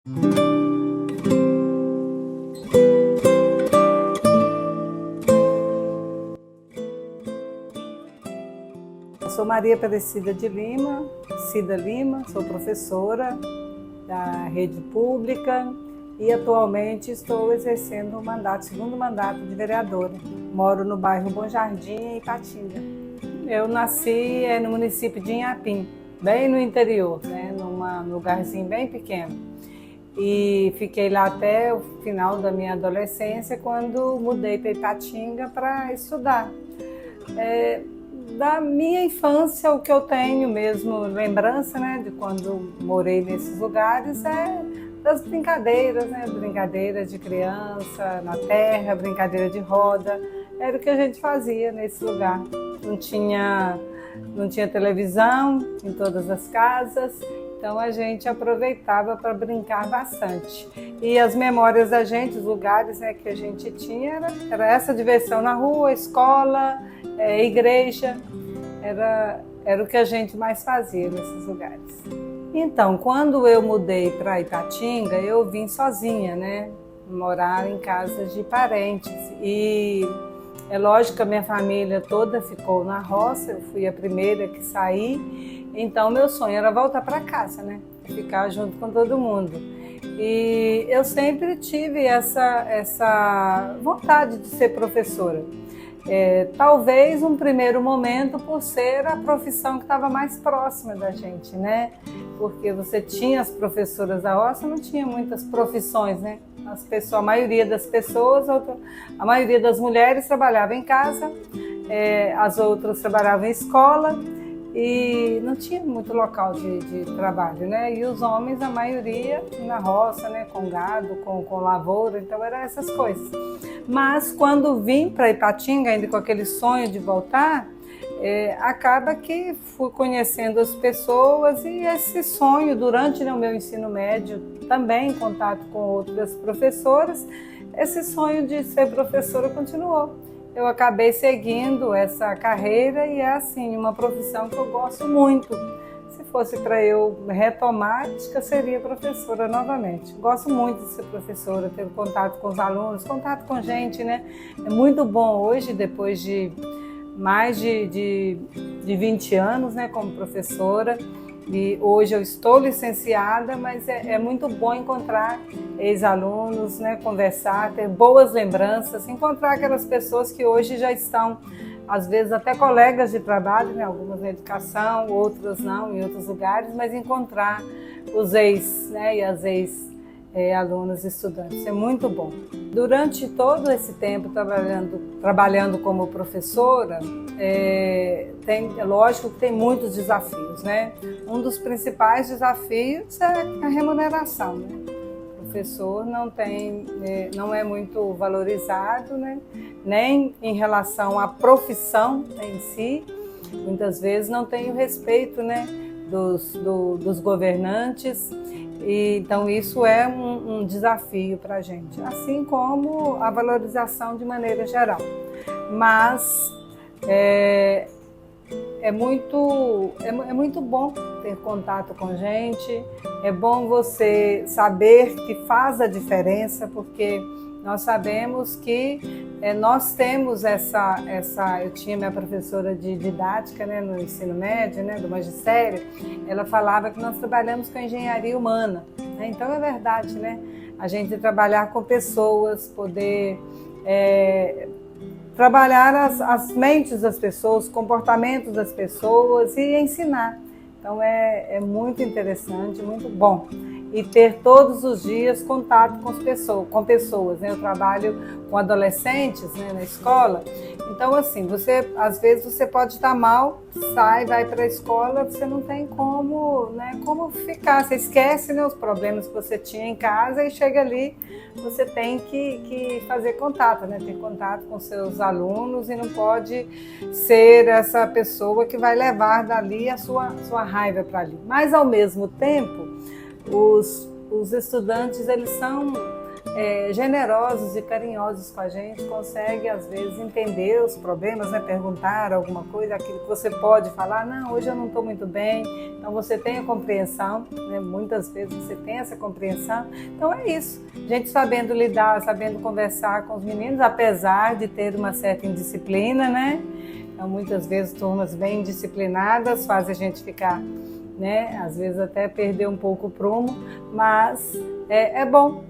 Eu sou Maria Aparecida de Lima, Cida Lima, sou professora da rede pública e atualmente estou exercendo o segundo mandato de vereadora. Moro no bairro Bom Jardim, em Ipatinga. Eu nasci no município de Inhapim, bem no interior, num lugarzinho bem pequeno. E fiquei lá até o final da minha adolescência, quando mudei para Ipatinga para estudar. Da minha infância, o que eu tenho mesmo lembrança, de quando morei nesses lugares, das brincadeiras, brincadeiras de criança, na terra, brincadeira de roda, era o que a gente fazia nesse lugar. Não tinha televisão em todas as casas, então a gente aproveitava para brincar bastante. E as memórias da gente, os lugares que a gente tinha, era essa diversão na rua, escola, igreja, era o que a gente mais fazia nesses lugares. Então, quando eu mudei para Ipatinga, eu vim sozinha, morar em casa de parentes. E é lógico que a minha família toda ficou na roça, eu fui a primeira que saí. Então, meu sonho era voltar para casa, ficar junto com todo mundo. E eu sempre tive essa vontade de ser professora. Talvez um primeiro momento por ser a profissão que estava mais próxima da gente, porque você tinha as professoras da roça, não tinha muitas profissões, a maioria das pessoas, a maioria das mulheres trabalhava em casa, as outras trabalhavam em escola e não tinha muito local de trabalho, e os homens, a maioria na roça, com gado, com lavoura, então eram essas coisas. Mas quando vim para Ipatinga, ainda com aquele sonho de voltar, acaba que fui conhecendo as pessoas e esse sonho, durante o meu ensino médio, também em contato com outras professoras, esse sonho de ser professora continuou. Eu acabei seguindo essa carreira e é assim, uma profissão que eu gosto muito. Se fosse para eu retomar, acho que eu seria professora novamente. Gosto muito de ser professora, ter contato com os alunos, contato com gente, É muito bom hoje, depois de mais de 20 anos, como professora. E hoje eu estou licenciada, mas é muito bom encontrar ex-alunos, conversar, ter boas lembranças, encontrar aquelas pessoas que hoje já estão, às vezes até colegas de trabalho, algumas na educação, outras não, em outros lugares, mas encontrar os ex, e as ex-alunos e estudantes, é muito bom. Durante todo esse tempo trabalhando como professora, é lógico que tem muitos desafios, Um dos principais desafios é a remuneração, O professor não é muito valorizado, Nem em relação à profissão em si, muitas vezes não tem o respeito, dos governantes. E, então isso é um desafio para a gente, assim como a valorização de maneira geral. Mas é muito bom ter contato com gente, é bom você saber que faz a diferença, porque nós sabemos que nós temos eu tinha minha professora de didática, no ensino médio, do magistério, ela falava que nós trabalhamos com engenharia humana, Então é verdade, A gente trabalhar com pessoas, poder trabalhar as mentes das pessoas, os comportamentos das pessoas e ensinar. Então é muito interessante, muito bom. E ter todos os dias contato com pessoas. Eu trabalho com adolescentes na escola. Então, assim, às vezes você pode estar mal, vai para a escola, você não tem como ficar. Você esquece os problemas que você tinha em casa e chega ali, você tem que fazer contato, ter contato com seus alunos e não pode ser essa pessoa que vai levar dali a sua raiva para ali. Mas, ao mesmo tempo, os estudantes, eles são generosos e carinhosos com a gente, conseguem às vezes entender os problemas, né? Perguntar alguma coisa, aquilo que você pode falar, não, hoje eu não estou muito bem, então você tem a compreensão, né? Muitas vezes você tem essa compreensão, então é isso, gente sabendo lidar, sabendo conversar com os meninos, apesar de ter uma certa indisciplina, né? Então muitas vezes turmas bem disciplinadas fazem a gente ficar, né? Às vezes até perder um pouco o prumo, mas é bom.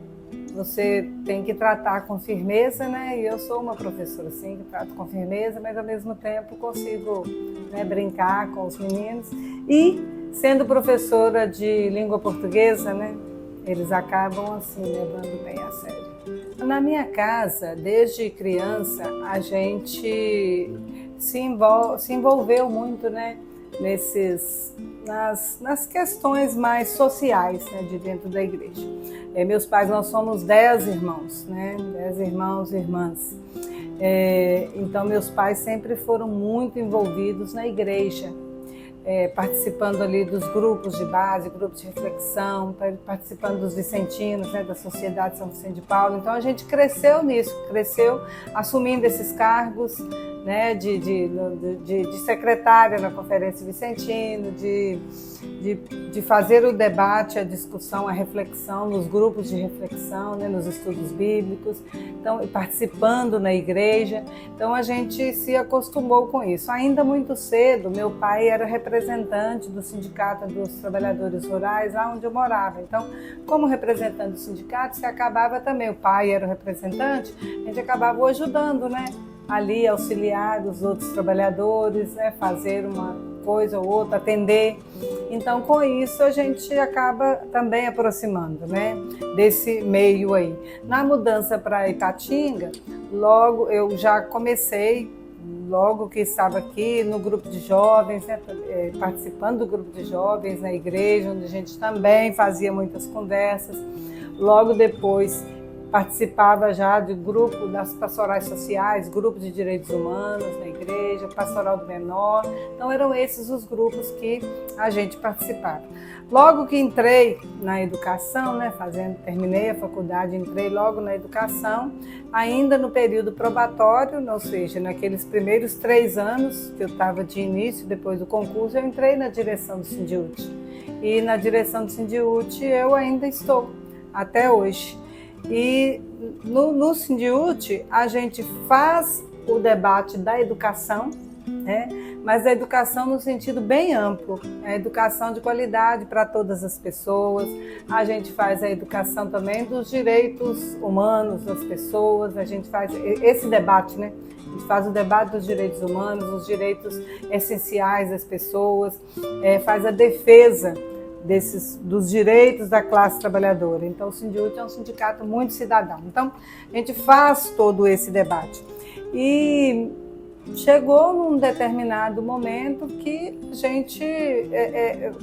Você tem que tratar com firmeza, né? E eu sou uma professora, sim, que trato com firmeza, mas ao mesmo tempo consigo, né, brincar com os meninos. E sendo professora de língua portuguesa, né, eles acabam assim levando bem a sério. Na minha casa, desde criança, a gente se envolveu muito, né, nas questões mais sociais, né, de dentro da igreja. Meus pais, nós somos 10 irmãos, né, 10 irmãos e irmãs. Então, meus pais sempre foram muito envolvidos na igreja, participando ali dos grupos de base, grupos de reflexão, participando dos vicentinos, né, da Sociedade São Vicente de Paulo. Então, a gente cresceu nisso, cresceu assumindo esses cargos, né, de secretária na Conferência Vicentina, de fazer o debate, a discussão, a reflexão nos grupos de reflexão, né, nos estudos bíblicos, então, participando na igreja. Então a gente se acostumou com isso. Ainda muito cedo, meu pai era representante do Sindicato dos Trabalhadores Rurais, lá onde eu morava. Então, como representante do sindicato, você acabava também, o pai era o representante, a gente acabava ajudando, né? Ali auxiliar os outros trabalhadores, né, fazer uma coisa ou outra, atender. Então, com isso, a gente acaba também aproximando, né, desse meio aí. Na mudança para Ipatinga, logo eu já comecei, logo que estava aqui no grupo de jovens, né, participando do grupo de jovens na igreja, onde a gente também fazia muitas conversas. Logo depois, participava já do grupo das pastorais sociais, grupo de direitos humanos na igreja, pastoral do menor. Então eram esses os grupos que a gente participava. Logo que entrei na educação, né, terminei a faculdade, entrei logo na educação, ainda no período probatório, ou seja, naqueles primeiros 3 anos que eu estava de início, depois do concurso, eu entrei na direção do Sindiúti. E na direção do Sindiúti eu ainda estou, até hoje. E no Sindiúti a gente faz o debate da educação, né? Mas a educação no sentido bem amplo, a educação de qualidade para todas as pessoas. A gente faz a educação também dos direitos humanos das pessoas, a gente faz esse debate, né? A gente faz o debate dos direitos humanos, os direitos essenciais das pessoas, faz a defesa dos direitos da classe trabalhadora. Então, o Sindiúti é um sindicato muito cidadão. Então, a gente faz todo esse debate. E chegou num determinado momento que a gente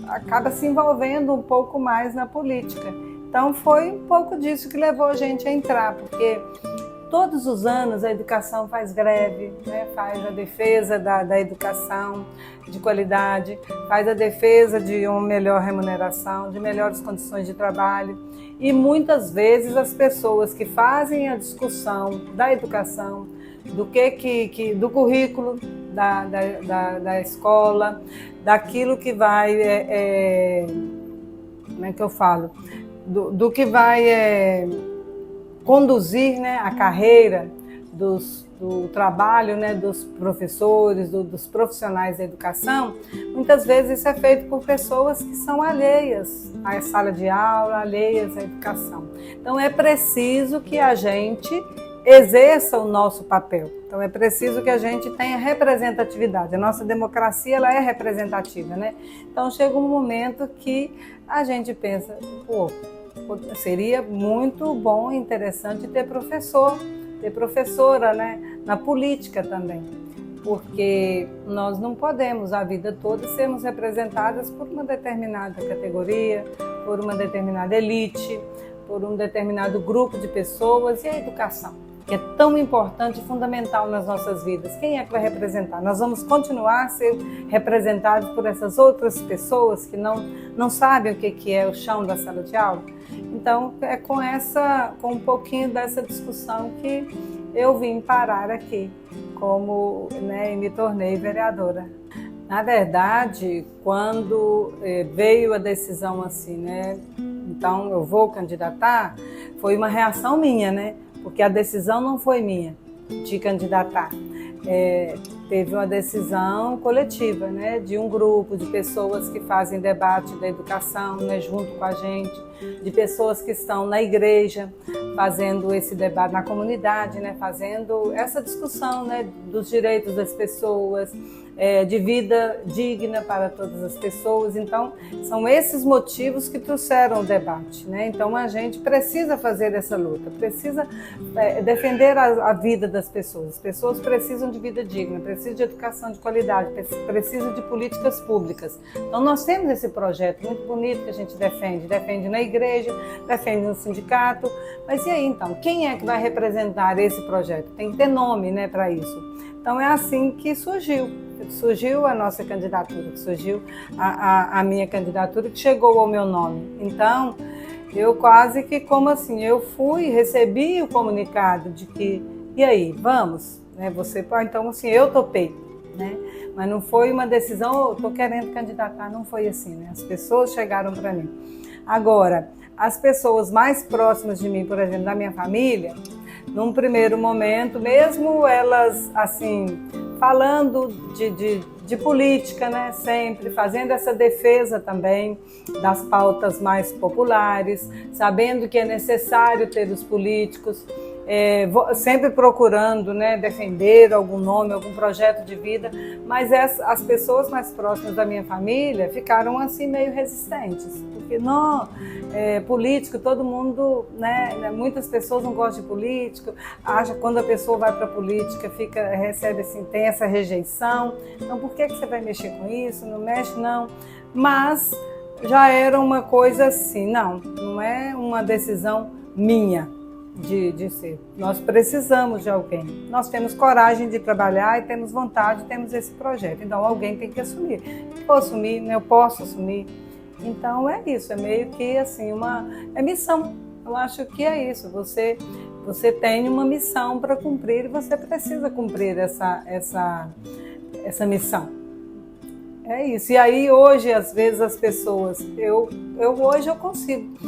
acaba se envolvendo um pouco mais na política. Então, foi um pouco disso que levou a gente a entrar, porque todos os anos a educação faz greve, né? Faz a defesa da educação de qualidade, faz a defesa de uma melhor remuneração, de melhores condições de trabalho. E muitas vezes as pessoas que fazem a discussão da educação, do currículo da escola, daquilo que vai, como é que eu falo? Do que vai conduzir, né, a carreira do trabalho, né, dos professores, dos profissionais da educação, muitas vezes isso é feito por pessoas que são alheias à sala de aula, alheias à educação. Então é preciso que a gente exerça o nosso papel. Então é preciso que a gente tenha representatividade. A nossa democracia, ela é representativa, né? Então chega um momento que a gente pensa, seria muito bom e interessante ter professora, né, na política também, porque nós não podemos a vida toda sermos representadas por uma determinada categoria, por uma determinada elite, por um determinado grupo de pessoas. E a educação? que é tão importante e fundamental nas nossas vidas. Quem é que vai representar? Nós vamos continuar a ser representados por essas outras pessoas que não sabem o que é o chão da sala de aula? Então, é com um pouquinho dessa discussão que eu vim parar aqui, e me tornei vereadora. Na verdade, quando veio a decisão assim, então eu vou candidatar, foi uma reação minha, porque a decisão não foi minha de candidatar. Teve uma decisão coletiva, de um grupo de pessoas que fazem debate da educação, junto com a gente, de pessoas que estão na igreja fazendo esse debate na comunidade, fazendo essa discussão dos direitos das pessoas, de vida digna para todas as pessoas. Então, são esses motivos que trouxeram o debate. Então, a gente precisa fazer essa luta, precisa defender a vida das pessoas. As pessoas precisam de vida digna, precisam de educação de qualidade, precisam de políticas públicas. Então, nós temos esse projeto muito bonito que a gente defende na igreja, defende no sindicato. Mas e aí, então? Quem é que vai representar esse projeto? Tem que ter nome, para isso. Então, é assim que surgiu a nossa candidatura, que surgiu a minha candidatura, que chegou ao meu nome. Então, eu quase que, eu recebi o comunicado de que, e aí, vamos? Então, eu topei, Mas não foi uma decisão, estou querendo candidatar, não foi assim, As pessoas chegaram para mim. Agora, as pessoas mais próximas de mim, por exemplo, da minha família, num primeiro momento, mesmo elas, falando de política, sempre fazendo essa defesa também das pautas mais populares, sabendo que é necessário ter os políticos, sempre procurando defender algum nome, algum projeto de vida, mas as pessoas mais próximas da minha família ficaram meio resistentes, porque não, político, todo mundo, muitas pessoas não gostam de político, acha que quando a pessoa vai para a política recebe tem essa rejeição, então por que você vai mexer com isso? Não mexe não, mas já era uma coisa assim, não é uma decisão minha, de ser. Nós precisamos de alguém. Nós temos coragem de trabalhar e temos vontade, temos esse projeto. Então, alguém tem que assumir. Eu posso assumir. Então, é isso. É meio que, é missão. Eu acho que é isso. Você tem uma missão para cumprir e você precisa cumprir essa missão. É isso. E aí, hoje, às vezes, as pessoas... Hoje eu consigo...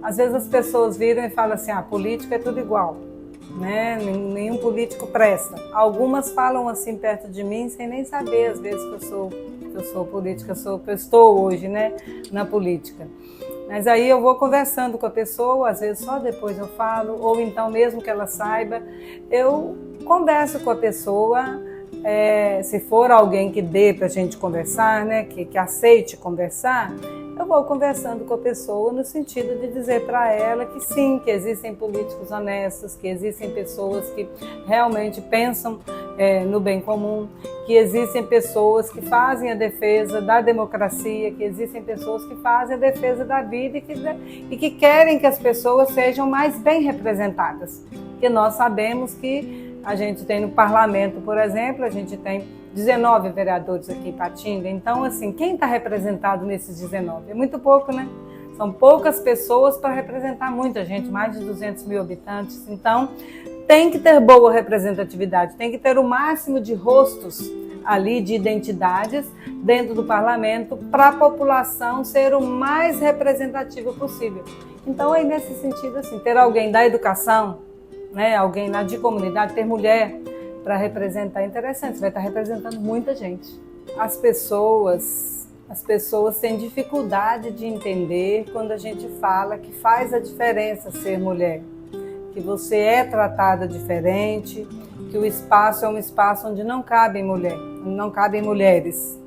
Às vezes as pessoas viram e falam assim, política é tudo igual, nenhum político presta. Algumas falam assim perto de mim sem nem saber, às vezes, que eu sou política, que eu estou hoje, na política. Mas aí eu vou conversando com a pessoa, às vezes só depois eu falo, ou então mesmo que ela saiba, eu converso com a pessoa, se for alguém que dê para a gente conversar, que aceite conversar, eu vou conversando com a pessoa no sentido de dizer para ela que sim, que existem políticos honestos, que existem pessoas que realmente pensam no bem comum, que existem pessoas que fazem a defesa da democracia, que existem pessoas que fazem a defesa da vida e que querem que as pessoas sejam mais bem representadas. Porque nós sabemos que a gente tem no parlamento, por exemplo, a gente tem 19 vereadores aqui em Ipatinga. Então, quem está representado nesses 19? É muito pouco, São poucas pessoas para representar muita gente, mais de 200 mil habitantes. Então, tem que ter boa representatividade, tem que ter o máximo de rostos ali, de identidades, dentro do parlamento, para a população ser o mais representativa possível. Então, aí nesse sentido, ter alguém da educação, alguém lá de comunidade, ter mulher para representar é interessante, você vai estar representando muita gente. As pessoas têm dificuldade de entender quando a gente fala que faz a diferença ser mulher, que você é tratada diferente, que o espaço é um espaço onde não cabem mulheres.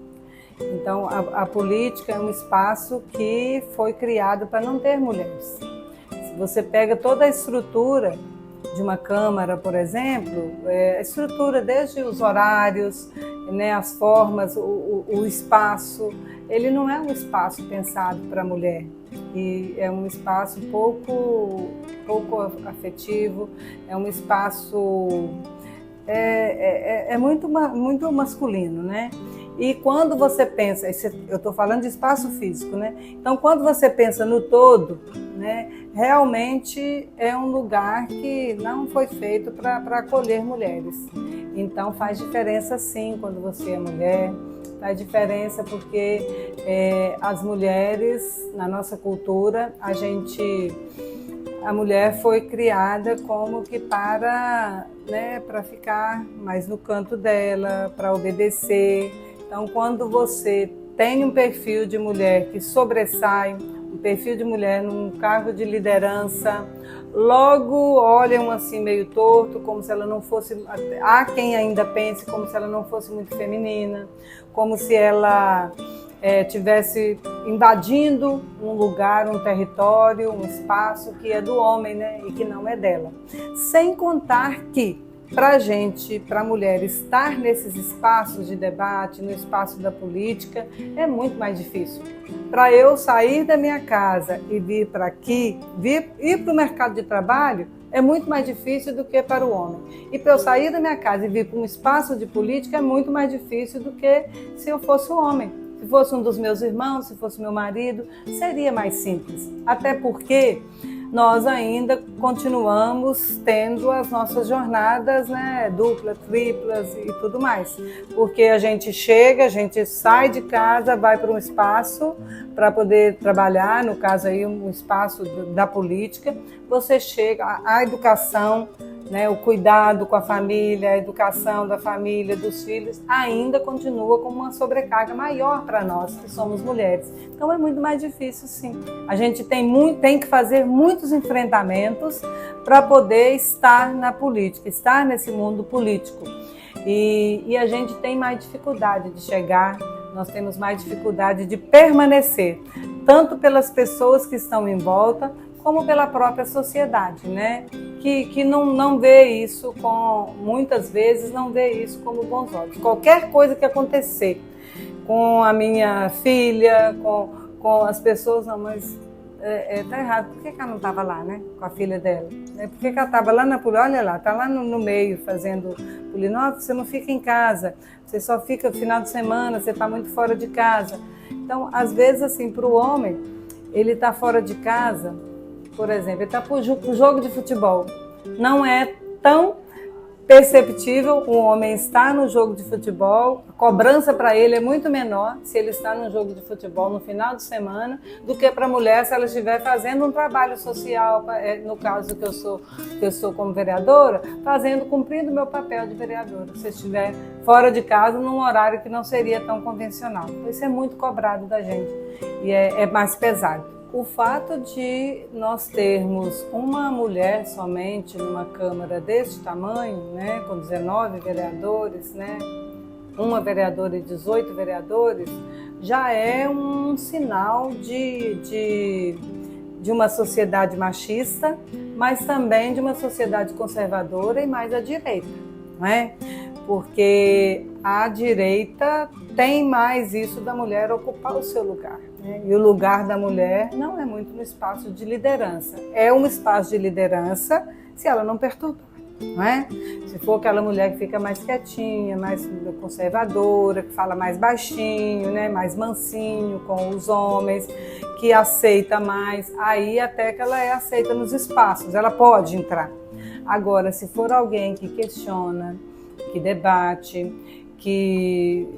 Então, a política é um espaço que foi criado para não ter mulheres. Se você pega toda a estrutura de uma Câmara, por exemplo, a estrutura desde os horários, as formas, o espaço, ele não é um espaço pensado para a mulher. e é um espaço pouco afetivo, é um espaço muito masculino, né? E quando você pensa, eu estou falando de espaço físico, né? Então, quando você pensa no todo, né, realmente é um lugar que não foi feito para acolher mulheres. Então, faz diferença sim quando você é mulher, faz diferença porque as mulheres, na nossa cultura, a mulher foi criada como que para ficar mais no canto dela, para obedecer. Então, quando você tem um perfil de mulher que sobressai, um perfil de mulher num cargo de liderança, logo olham assim meio torto, como se ela não fosse... Há quem ainda pense como se ela não fosse muito feminina, como se ela tivesse invadindo um lugar, um território, um espaço que é do homem, né, e que não é dela. Sem contar que, para a gente, para a mulher estar nesses espaços de debate, no espaço da política, é muito mais difícil. Para eu sair da minha casa e vir para aqui, ir para o mercado de trabalho, é muito mais difícil do que para o homem. E para eu sair da minha casa e vir para um espaço de política, é muito mais difícil do que se eu fosse um homem. Se fosse um dos meus irmãos, se fosse meu marido, seria mais simples. Até porque nós ainda continuamos tendo as nossas jornadas, né, duplas, triplas e tudo mais. Porque a gente chega, a gente sai de casa, vai para um espaço para poder trabalhar, no caso aí um espaço da política. Você chega, a educação, né, o cuidado com a família, a educação da família, dos filhos, ainda continua como uma sobrecarga maior para nós, que somos mulheres. Então é muito mais difícil, sim. A gente tem que fazer muitos enfrentamentos para poder estar na política, estar nesse mundo político. E a gente tem mais dificuldade de chegar, nós temos mais dificuldade de permanecer, tanto pelas pessoas que estão em volta, como pela própria sociedade, né? Que não vê isso muitas vezes não vê isso como bons olhos. Qualquer coisa que acontecer com a minha filha, com as pessoas, não, mas tá errado. Por que ela não estava lá, né? Com a filha dela? Por que ela estava lá na polícia? Olha lá, tá lá no meio fazendo polícia. Nossa, você não fica em casa, você só fica no final de semana, você está muito fora de casa. Então, às vezes, assim, para o homem, ele está fora de casa. Por exemplo, ele está para o jogo de futebol. Não é tão perceptível um homem estar no jogo de futebol, a cobrança para ele é muito menor se ele está no jogo de futebol no final de semana do que para a mulher se ela estiver fazendo um trabalho social, no caso que eu sou como vereadora, cumprindo meu papel de vereadora, se estiver fora de casa num horário que não seria tão convencional. Isso é muito cobrado da gente e é mais pesado. O fato de nós termos uma mulher somente numa Câmara deste tamanho, né, com 19 vereadores, né, uma vereadora e 18 vereadores, já é um sinal de uma sociedade machista, mas também de uma sociedade conservadora e mais à direita, não é? Porque a direita tem mais isso da mulher ocupar o seu lugar. E o lugar da mulher não é muito no espaço de liderança. É um espaço de liderança se ela não perturbar, não é? Se for aquela mulher que fica mais quietinha, mais conservadora, que fala mais baixinho, né? Mais mansinho com os homens, que aceita mais, aí até que ela é aceita nos espaços, ela pode entrar. Agora, se for alguém que questiona, que debate, que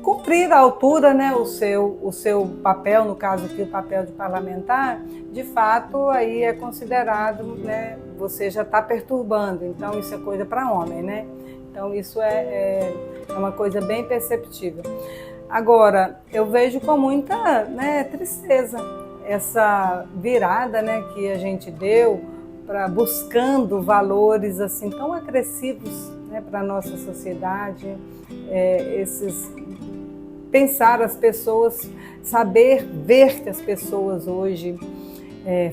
cumprir à altura, né, o seu papel, no caso aqui o papel de parlamentar, de fato aí é considerado, né, você já está perturbando, então isso é coisa para homem, né? Então isso é uma coisa bem perceptível. Agora, eu vejo com muita, né, tristeza essa virada, né, que a gente deu buscando valores assim tão agressivos, né, para a nossa sociedade, pensar as pessoas, saber ver que as pessoas hoje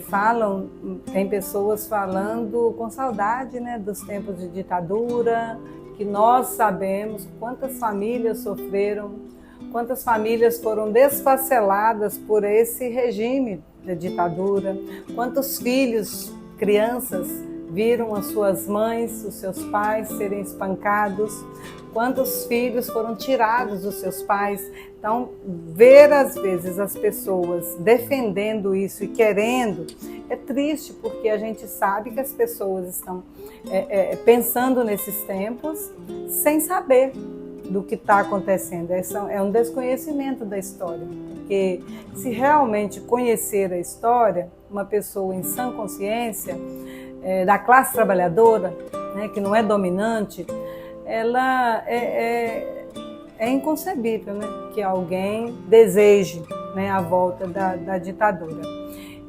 falam, tem pessoas falando com saudade, né, dos tempos de ditadura, que nós sabemos quantas famílias sofreram quantas famílias foram desfaceladas por esse regime da ditadura, quantos filhos, crianças, viram as suas mães, os seus pais serem espancados, quantos filhos foram tirados dos seus pais. Então, ver às vezes as pessoas defendendo isso e querendo, é triste, porque a gente sabe que as pessoas estão pensando nesses tempos sem saber do que está acontecendo. É um desconhecimento da história, porque se realmente conhecer a história, uma pessoa em sã consciência, da classe trabalhadora, né, que não é dominante, ela é inconcebível, né, que alguém deseje, né, a volta da ditadura.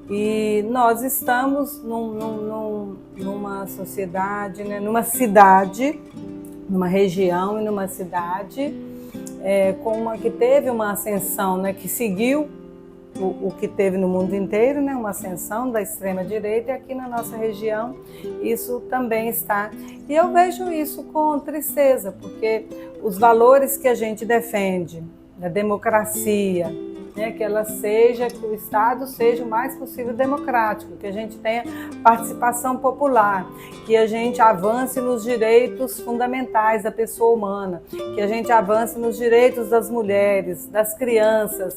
E nós estamos numa sociedade, né, numa cidade, numa região e numa cidade que teve uma ascensão, né, que seguiu o que teve no mundo inteiro, né, uma ascensão da extrema-direita, e aqui na nossa região isso também está. E eu vejo isso com tristeza, porque os valores que a gente defende, da democracia, né, que o Estado seja o mais possível democrático, que a gente tenha participação popular, que a gente avance nos direitos fundamentais da pessoa humana, que a gente avance nos direitos das mulheres, das crianças,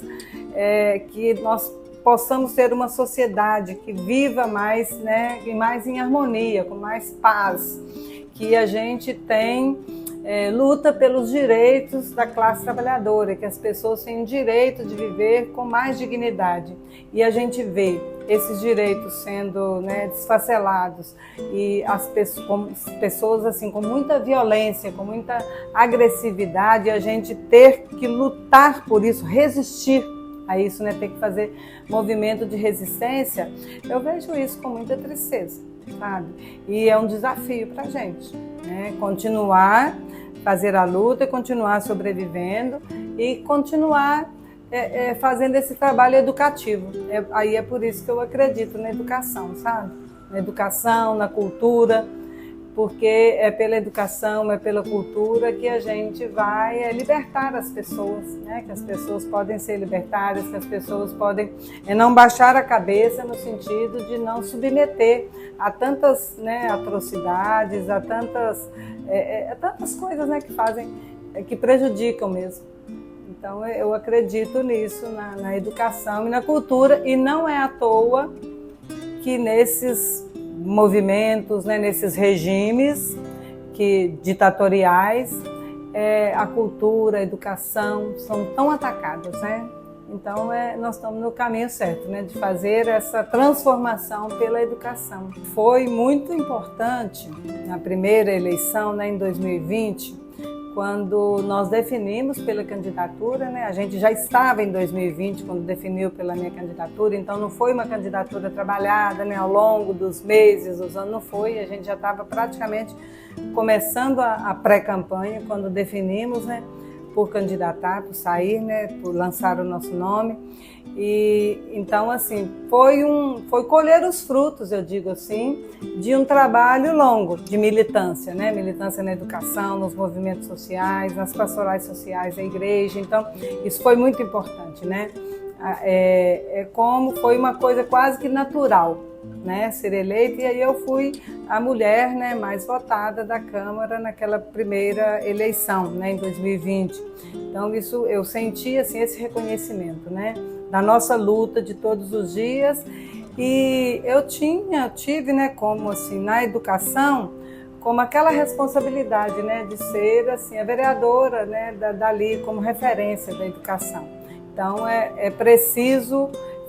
que nós possamos ter uma sociedade que viva mais, né, e mais em harmonia, com mais paz, que a gente tem luta pelos direitos da classe trabalhadora, que as pessoas tenham direito de viver com mais dignidade. E a gente vê esses direitos sendo, né, desfacelados, e as pessoas assim, com muita violência, com muita agressividade, e a gente ter que lutar por isso, resistir a isso, né, ter que fazer movimento de resistência. Eu vejo isso com muita tristeza, sabe? E é um desafio para a gente, né? Continuar, fazer a luta e continuar sobrevivendo e continuar fazendo esse trabalho educativo. Aí é por isso que eu acredito na educação, sabe? Na educação, na cultura, porque é pela educação, é pela cultura que a gente vai libertar as pessoas, né? Que as pessoas podem ser libertadas, que as pessoas podem não baixar a cabeça no sentido de não submeter a tantas, né, atrocidades, a tantas coisas, né, que fazem, que prejudicam mesmo. Então eu acredito nisso, na educação e na cultura, e não é à toa que nesses movimentos, né, nesses regimes ditatoriais, a cultura, a educação são tão atacadas, né? Então nós estamos no caminho certo, né, de fazer essa transformação pela educação. Foi muito importante na primeira eleição, né, em 2020, quando nós definimos pela candidatura, né? A gente já estava em 2020 quando definiu pela minha candidatura, então não foi uma candidatura trabalhada, né, ao longo dos meses, dos anos, não foi. A gente já estava praticamente começando a pré-campanha quando definimos, né, por candidatar, por sair, né, por lançar o nosso nome. E então, assim, foi colher os frutos, eu digo assim, de um trabalho longo de militância, né? Militância na educação, nos movimentos sociais, nas pastorais sociais da igreja. Então, isso foi muito importante, né? Como foi uma coisa quase que natural, né, ser eleita, e aí eu fui a mulher, né, mais votada da Câmara naquela primeira eleição, né, em 2020. Então isso eu senti assim esse reconhecimento, né, da nossa luta de todos os dias. E eu tive, né, como assim na educação, como aquela responsabilidade, né, de ser assim a vereadora, né, dali como referência da educação. Então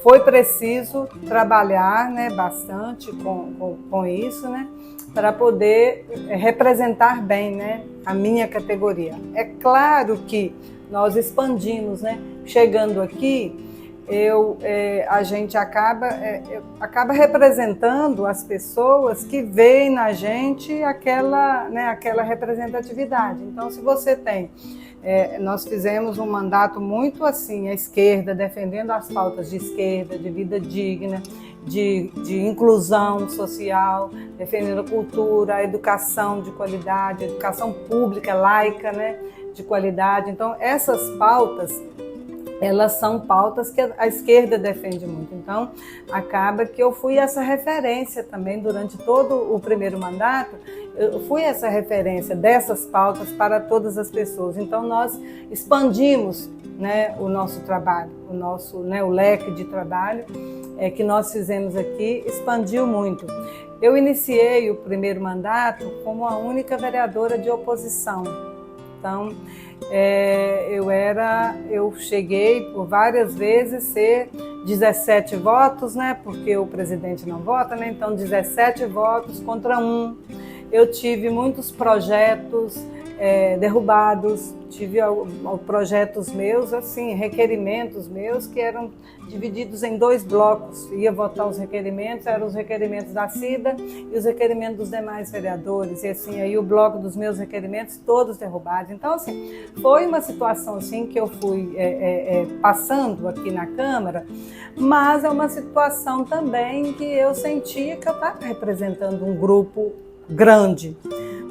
foi preciso trabalhar, né, bastante com isso, né, para poder representar bem, né, a minha categoria. É claro que nós expandimos, né, chegando aqui, a gente acaba representando as pessoas que veem na gente aquela representatividade. Então, se você tem... nós fizemos um mandato muito assim, à esquerda, defendendo as pautas de esquerda, de vida digna, de inclusão social, defendendo a cultura, a educação de qualidade, a educação pública, laica, né? de qualidade. Então, essas pautas, elas são pautas que a esquerda defende muito. Então, acaba que eu fui essa referência também durante todo o primeiro mandato, eu fui essa referência dessas pautas para todas as pessoas. Então, nós expandimos, né, o nosso trabalho, o leque de trabalho que nós fizemos aqui expandiu muito. Eu iniciei o primeiro mandato como a única vereadora de oposição. Então, eu cheguei por várias vezes ser 17 votos, né? Porque o presidente não vota, né? Então 17 votos contra 1. Eu tive muitos projetos derrubados, tive projetos meus, assim, requerimentos meus que eram divididos em 2 blocos. Ia votar os requerimentos, eram os requerimentos da Cida e os requerimentos dos demais vereadores. E assim, aí o bloco dos meus requerimentos todos derrubados. Então, assim, foi uma situação assim que eu fui passando aqui na Câmara, mas é uma situação também que eu sentia que eu estava representando um grupo grande,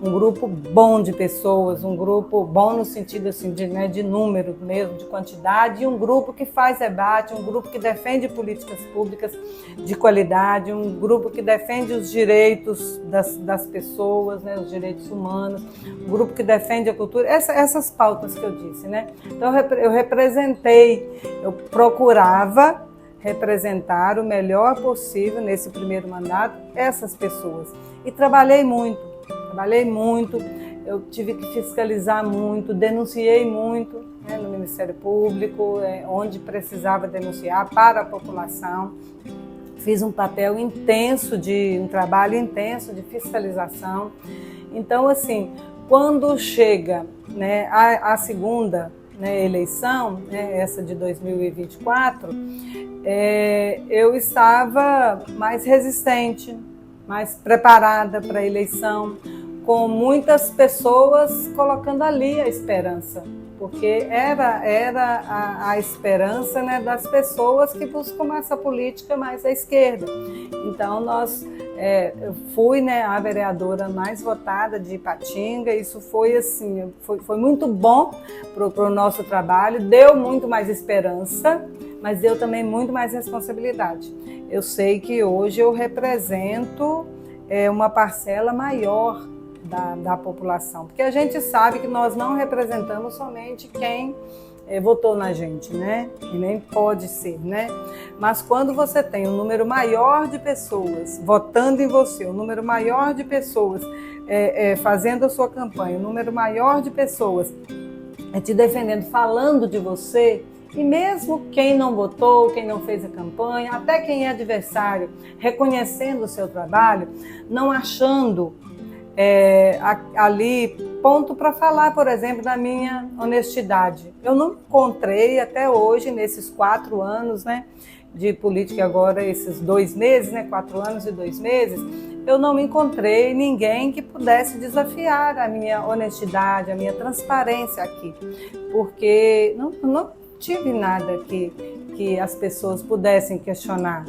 um grupo bom de pessoas, um grupo bom no sentido assim, de número mesmo, de quantidade, e um grupo que faz debate, um grupo que defende políticas públicas de qualidade, um grupo que defende os direitos das pessoas, né, os direitos humanos, um grupo que defende a cultura, essas pautas que eu disse, né? Então eu representei, eu procurava representar o melhor possível nesse primeiro mandato essas pessoas. E trabalhei muito, eu tive que fiscalizar muito, denunciei muito, né, no Ministério Público, onde precisava denunciar para a população. Fiz um trabalho intenso de fiscalização. Então, assim, quando chega, né, a segunda, né, eleição, né, essa de 2024, eu estava mais resistente, mais preparada para a eleição, com muitas pessoas colocando ali a esperança, porque era a esperança, né, das pessoas que buscam essa política mais à esquerda. Então, eu fui, né, a vereadora mais votada de Ipatinga. Isso foi assim, foi muito bom para o nosso trabalho, deu muito mais esperança, mas deu também muito mais responsabilidade. Eu sei que hoje eu represento uma parcela maior da população, porque a gente sabe que nós não representamos somente quem votou na gente, né? E nem pode ser, né? Mas quando você tem um número maior de pessoas votando em você, um número maior de pessoas fazendo a sua campanha, um número maior de pessoas te defendendo, falando de você, e mesmo quem não votou, quem não fez a campanha, até quem é adversário, reconhecendo o seu trabalho, não achando ali ponto para falar, por exemplo, da minha honestidade. Eu não encontrei até hoje, nesses 4 anos, né, de política, agora esses 2 meses, né, 4 anos e 2 meses, eu não encontrei ninguém que pudesse desafiar a minha honestidade, a minha transparência aqui, porque não tive nada que as pessoas pudessem questionar.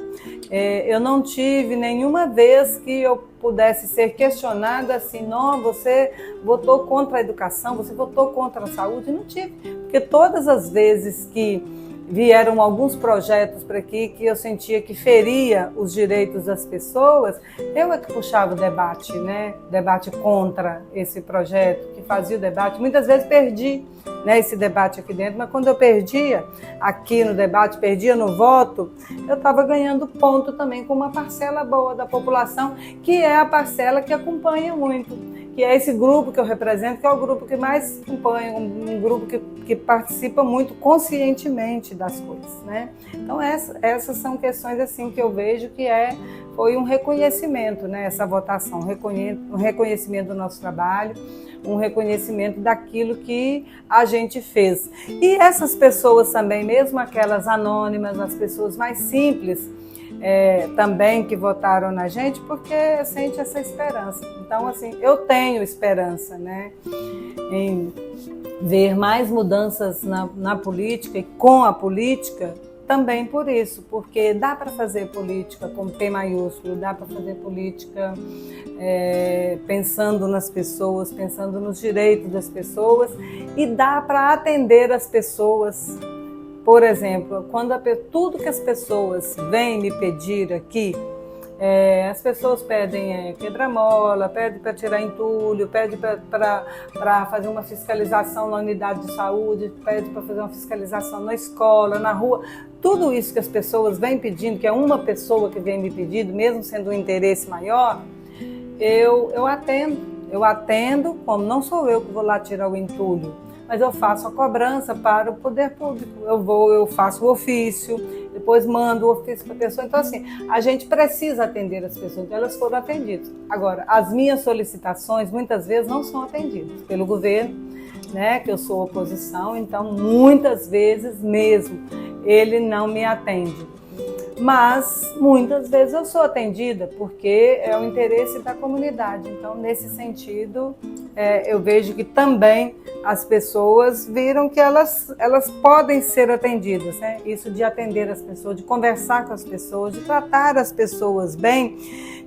Eu não tive nenhuma vez que eu pudesse ser questionada assim, não, você votou contra a educação, você votou contra a saúde. Não tive, porque todas as vezes que vieram alguns projetos para aqui que eu sentia que feria os direitos das pessoas, eu é que puxava o debate, né? Debate contra esse projeto, que fazia o debate. Muitas vezes perdi, né, esse debate aqui dentro, mas quando eu perdia aqui no debate, perdia no voto, eu estava ganhando ponto também com uma parcela boa da população, que é a parcela que acompanha muito, que é esse grupo que eu represento, que é o grupo que mais acompanha, um grupo que participa muito conscientemente das coisas, né? Então essas são questões assim que eu vejo que foi um reconhecimento, né? Essa votação, um reconhecimento do nosso trabalho, um reconhecimento daquilo que a gente fez. E essas pessoas também, mesmo aquelas anônimas, as pessoas mais simples, também que votaram na gente, porque sente essa esperança. Então, assim, eu tenho esperança, né, em ver mais mudanças na política e com a política, também por isso, porque dá para fazer política com P maiúsculo, dá para fazer política pensando nas pessoas, pensando nos direitos das pessoas, e dá para atender as pessoas. Por exemplo, quando tudo que as pessoas vêm me pedir aqui, as pessoas pedem quebra-mola, pedem para tirar entulho, pedem para fazer uma fiscalização na unidade de saúde, pedem para fazer uma fiscalização na escola, na rua. Tudo isso que as pessoas vêm pedindo, que é uma pessoa que vem me pedindo, mesmo sendo um interesse maior, eu atendo. Eu atendo, como não sou eu que vou lá tirar o entulho, mas eu faço a cobrança para o poder público. Eu faço o ofício, depois mando o ofício para a pessoa. Então, assim, a gente precisa atender as pessoas, então elas foram atendidas. Agora, as minhas solicitações, muitas vezes, não são atendidas pelo governo, né, que eu sou oposição, então, muitas vezes mesmo, ele não me atende. Mas, muitas vezes, eu sou atendida, porque é o interesse da comunidade. Então, nesse sentido, eu vejo que também as pessoas viram que elas podem ser atendidas, né? Isso de atender as pessoas, de conversar com as pessoas, de tratar as pessoas bem,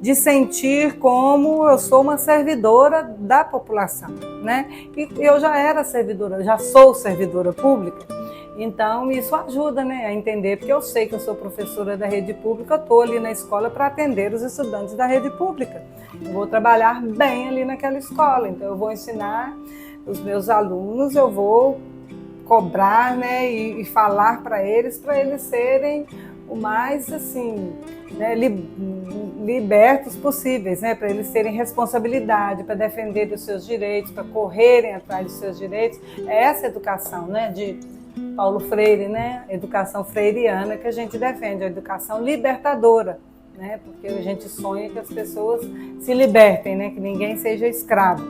de sentir como eu sou uma servidora da população, né? E eu já era servidora, já sou servidora pública. Então, isso ajuda, né, a entender, porque eu sei que eu sou professora da rede pública, eu estou ali na escola para atender os estudantes da rede pública. Eu vou trabalhar bem ali naquela escola, então eu vou ensinar os meus alunos, eu vou cobrar, né, e falar para eles serem o mais, assim, né, libertos possíveis, né, para eles terem responsabilidade, para defender os seus direitos, para correrem atrás dos seus direitos. É essa educação, né, de Paulo Freire, né? Educação freiriana que a gente defende, a educação libertadora, né? Porque a gente sonha que as pessoas se libertem, né? Que ninguém seja escravo.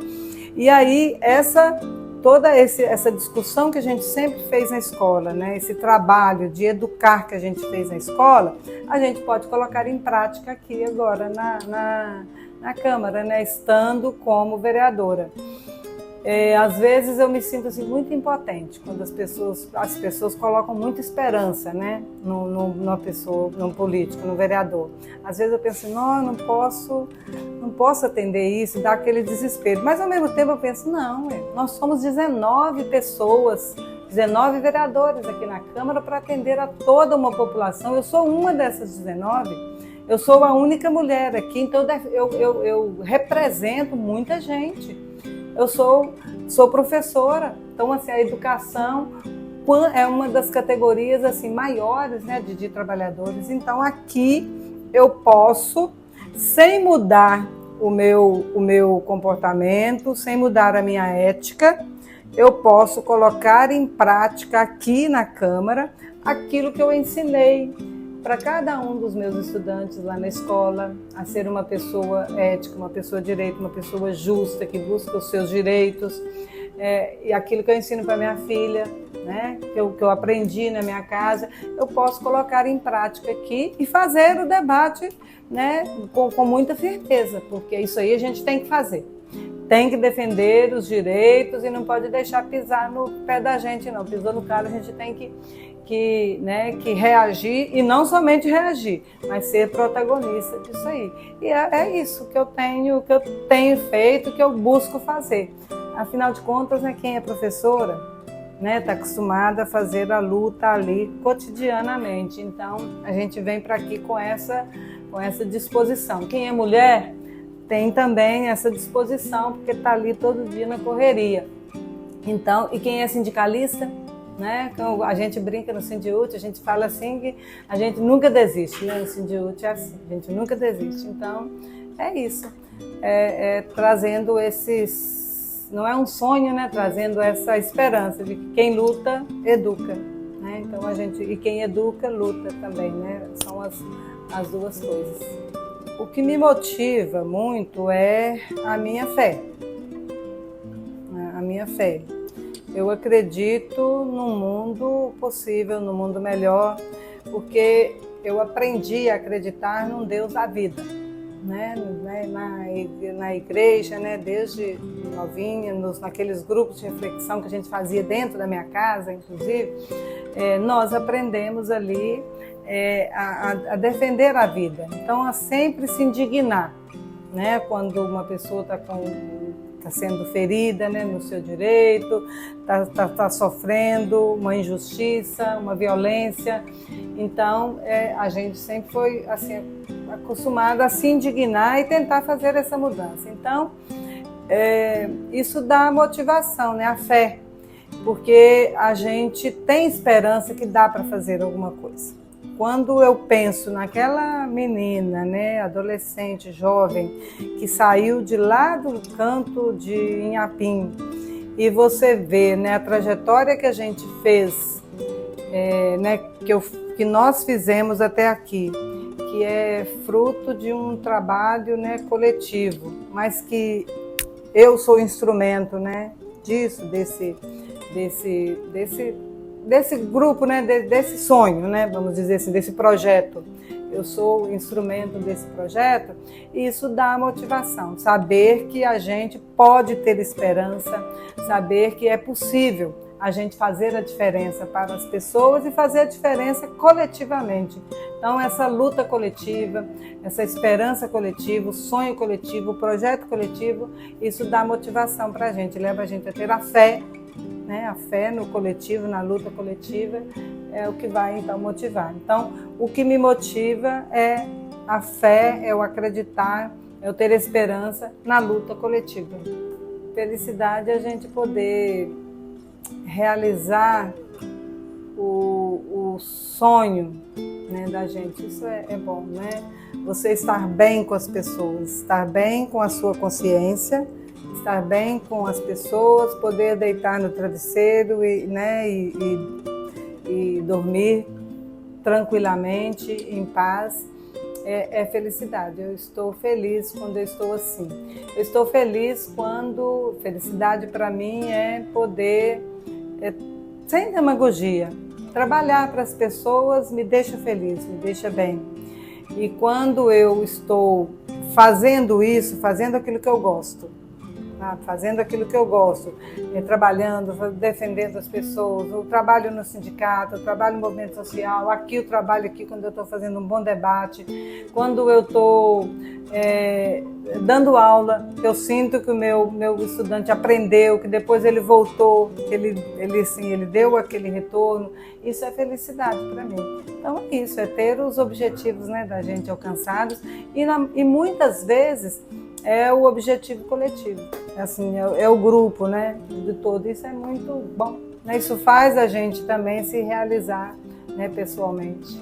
E aí toda essa discussão que a gente sempre fez na escola, né? Esse trabalho de educar que a gente fez na escola, a gente pode colocar em prática aqui agora na Câmara, né? Estando como vereadora. Às vezes eu me sinto assim, muito impotente quando as pessoas colocam muita esperança, né, numa pessoa, num político, num vereador. Às vezes eu penso, não, não posso atender isso, dá aquele desespero. Mas ao mesmo tempo eu penso, não, nós somos 19 pessoas, 19 vereadores aqui na Câmara para atender a toda uma população. Eu sou uma dessas 19. Eu sou a única mulher aqui, então eu represento muita gente. Eu sou professora, então assim, a educação é uma das categorias assim, maiores, né, de trabalhadores. Então aqui eu posso, sem mudar o meu comportamento, sem mudar a minha ética, eu posso colocar em prática aqui na Câmara aquilo que eu ensinei para cada um dos meus estudantes lá na escola, a ser uma pessoa ética, uma pessoa de direito, uma pessoa justa, que busca os seus direitos, e aquilo que eu ensino para minha filha, né, que eu aprendi na minha casa, eu posso colocar em prática aqui e fazer o debate, né, com muita firmeza, porque isso aí a gente tem que fazer. Tem que defender os direitos e não pode deixar pisar no pé da gente, não. Pisou no cara, a gente tem que reagir, e não somente reagir, mas ser protagonista disso aí. E é isso que eu tenho feito, que eu busco fazer. Afinal de contas, né, quem é professora, né, está acostumada a fazer a luta ali cotidianamente. Então, a gente vem para aqui com essa disposição. Quem é mulher tem também essa disposição, porque está ali todo dia na correria. Então, e quem é sindicalista, né? A gente brinca no Sindiúte, a gente fala assim que a gente nunca desiste, né? No Sindiúte é assim, a gente nunca desiste. Então, é isso. Trazendo não é um sonho, né? Trazendo essa esperança de que quem luta, educa, né? Então, e quem educa, luta também, né? São as duas coisas. O que me motiva muito é a minha fé. A minha fé. Eu acredito num mundo possível, num mundo melhor, porque eu aprendi a acreditar num Deus da vida, né? Na igreja, né? Desde novinha, naqueles grupos de reflexão que a gente fazia dentro da minha casa, inclusive, nós aprendemos ali a defender a vida. Então, a sempre se indignar, né? Quando uma pessoa está sendo ferida, né, no seu direito, está sofrendo uma injustiça, uma violência. Então, a gente sempre foi assim, acostumado a se indignar e tentar fazer essa mudança. Então, isso dá motivação, né, a fé, porque a gente tem esperança que dá para fazer alguma coisa. Quando eu penso naquela menina, né, adolescente, jovem, que saiu de lá do canto de Inhapim, e você vê, né, a trajetória que a gente fez, né, que nós fizemos até aqui, que é fruto de um trabalho, né, coletivo, mas que eu sou instrumento, né, disso, desse grupo, né, desse sonho, né, vamos dizer assim, desse projeto. Eu sou instrumento desse projeto e isso dá motivação, saber que a gente pode ter esperança, saber que é possível a gente fazer a diferença para as pessoas e fazer a diferença coletivamente. Então, essa luta coletiva, essa esperança coletiva, o sonho coletivo, o projeto coletivo, isso dá motivação para a gente, leva a gente a ter a fé, né? A fé no coletivo, na luta coletiva, é o que vai então motivar. Então, o que me motiva é a fé, é o acreditar, é o ter esperança na luta coletiva. Felicidade é a gente poder realizar o sonho, né, da gente. Isso é bom, né? Você estar bem com as pessoas, estar bem com a sua consciência, estar bem com as pessoas, poder deitar no travesseiro e dormir tranquilamente, em paz, é felicidade. Eu estou feliz quando eu estou assim. Eu estou feliz quando... Felicidade para mim é poder, sem demagogia, trabalhar para as pessoas me deixa feliz, me deixa bem. E quando eu estou fazendo isso, fazendo aquilo que eu gosto, trabalhando, defendendo as pessoas, eu trabalho no sindicato, eu trabalho no movimento social, aqui eu trabalho aqui quando eu estou fazendo um bom debate, quando eu estou dando aula, eu sinto que o meu estudante aprendeu, que depois ele voltou, que ele deu aquele retorno, isso é felicidade para mim. Então é isso, é ter os objetivos, né, da gente alcançados e muitas vezes é o objetivo coletivo, assim, é o grupo, né, de todo. Isso é muito bom, né? Isso faz a gente também se realizar, né, pessoalmente.